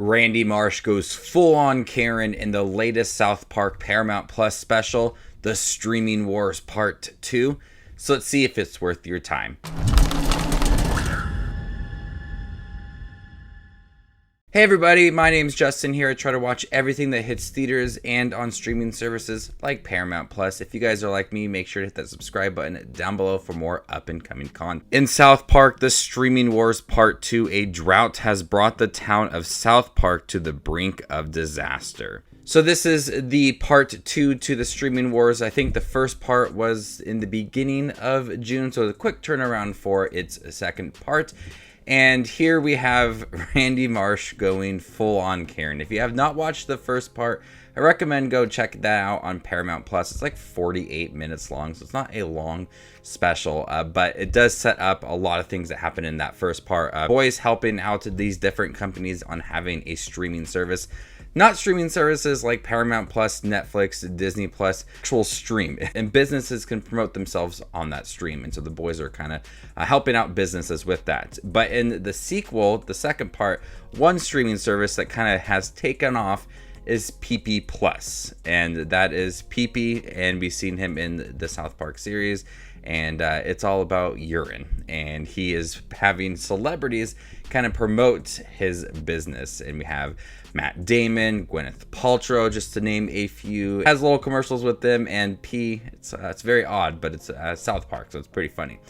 Randy Marsh goes full on Karen in the latest South Park Paramount Plus special, The Streaming Wars Part 2. So let's see if it's worth your time. Hey everybody, my name's Justin here. I try to watch everything that hits theaters and on streaming services like Paramount Plus. If you guys are like me, make sure to hit that subscribe button down below for more up and coming content. In South Park, The Streaming Wars Part 2, a drought has brought the town of South Park to the brink of disaster. So this is the part 2 to the Streaming Wars. I think the first part was in the beginning of June, so a quick turnaround for its second part. And here we have Randy Marsh going full on Karen. If you have not watched the first part, I recommend go check that out on Paramount Plus. It's like 48 minutes long, so it's not a long special, but it does set up a lot of things that happen in that first part. Boys helping out these different companies on having a streaming service. Not streaming services like Paramount Plus, Netflix, Disney Plus, actual stream. And businesses can promote themselves on that stream. And so the boys are kind of helping out businesses with that. But in the sequel, the second part, one streaming service that kind of has taken off is PP Plus. And that is PP, and we've seen him in the South Park series. And it's all about urine. And he is having celebrities kind of promote his business. And we have Matt Damon, Gwyneth Paltrow, just to name a few. It has little commercials with them, and it's very odd, but it's South Park, so it's pretty funny.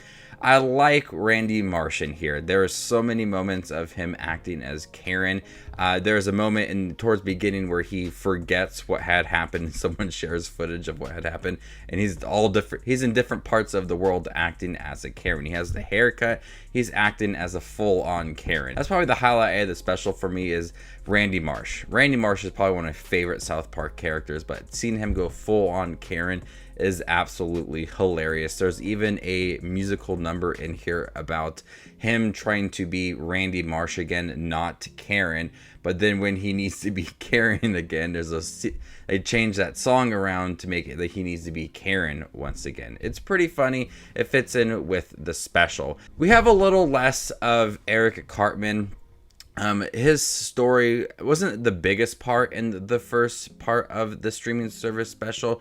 I like Randy Marsh in here. There are so many moments of him acting as Karen. There's a moment towards the beginning where he forgets what had happened. Someone shares footage of what had happened, and he's in different parts of the world acting as a Karen. He has the haircut. He's acting as a full-on Karen. That's probably the highlight of the special for me is Randy Marsh. Randy Marsh is probably one of my favorite South Park characters, but seeing him go full-on Karen is absolutely hilarious. There's even a musical number in here about him trying to be Randy Marsh again, not Karen. But then when he needs to be Karen again, they change that song around to make it that he needs to be Karen once again. It's pretty funny. It fits in with the special. We have a little less of Eric Cartman. His story wasn't the biggest part in the first part of the streaming service special.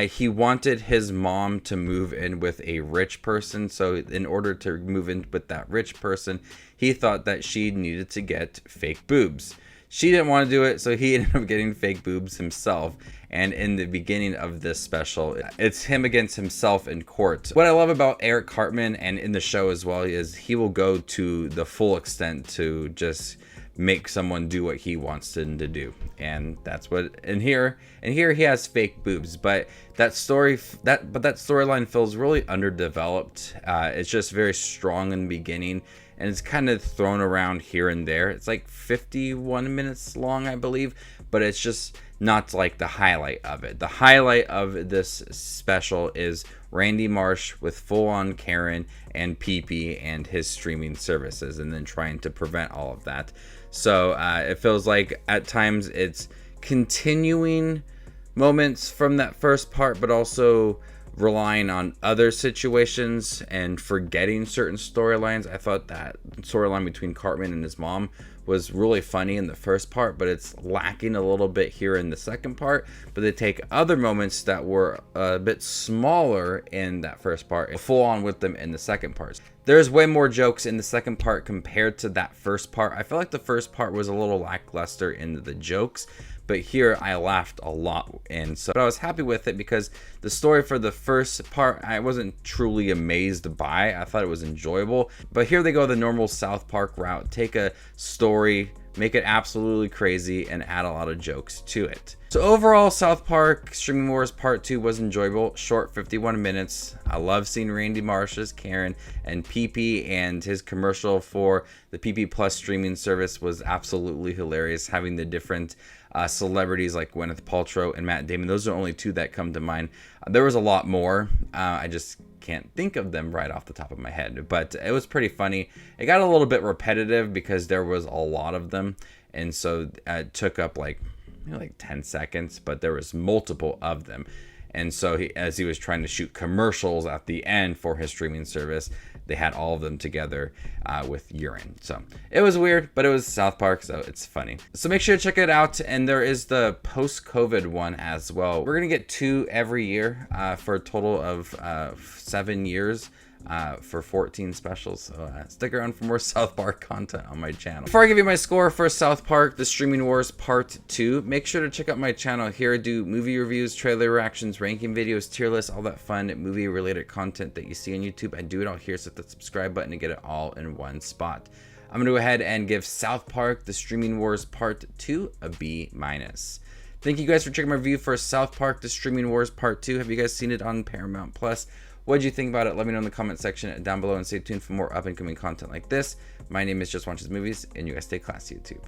He wanted his mom to move in with a rich person, so in order to move in with that rich person, he thought that she needed to get fake boobs. She didn't want to do it, so he ended up getting fake boobs himself. And in the beginning of this special, it's him against himself in court. What I love about Eric Cartman, and in the show as well, is he will go to the full extent to just make someone do what he wants them to do. And that's what here he has fake boobs, but that storyline feels really underdeveloped. It's just very strong in the beginning, and it's kind of thrown around here and there. It's like 51 minutes long, I believe, but it's just not like the highlight of it. The highlight of this special is Randy Marsh with full-on Karen and PP and his streaming services, and then trying to prevent all of that. So it feels like at times it's continuing moments from that first part, but also relying on other situations and forgetting certain storylines. I thought that storyline between Cartman and his mom was really funny in the first part, but it's lacking a little bit here in the second part. But they take other moments that were a bit smaller in that first part and full on with them in the second part. There's way more jokes in the second part compared to that first part. I feel like the first part was a little lackluster in the jokes, but here I laughed a lot, and so I was happy with it because the story for the first part I wasn't truly amazed by. I thought it was enjoyable, but here they go the normal South Park route. Take a story, make it absolutely crazy, and add a lot of jokes to it. So overall, South Park Streaming Wars Part 2 was enjoyable. Short, 51 minutes. I love seeing Randy Marsh as Karen, and PP and his commercial for the PP Plus streaming service was absolutely hilarious. Having the different celebrities like Gwyneth Paltrow and Matt Damon. Those are only two that come to mind. There was a lot more. I just can't think of them right off the top of my head, but it was pretty funny. It got a little bit repetitive because there was a lot of them, and so it took up like 10 seconds, but there was multiple of them. And so as he was trying to shoot commercials at the end for his streaming service, they had all of them together with urine. So it was weird, but it was South Park, so it's funny. So make sure to check it out. And there is the post-COVID one as well. We're gonna get 2 every year for a total of 7 years. For 14 specials. So stick around for more South Park content on my channel. Before I give you my score for South Park The Streaming Wars Part 2, make sure to check out my channel. Here I do movie reviews, trailer reactions, ranking videos, tier lists, all that fun movie related content that you see on YouTube. I do it all here, so hit the subscribe button to get it all in one spot. I'm gonna go ahead and give South Park The Streaming Wars Part 2 a B-. Thank you guys for checking my review for South Park The Streaming Wars Part 2. Have you guys seen it on Paramount Plus? What did you think about it? Let me know in the comment section down below, and stay tuned for more up and coming content like this. My name is Just Watches Movies, and you guys stay classy, YouTube.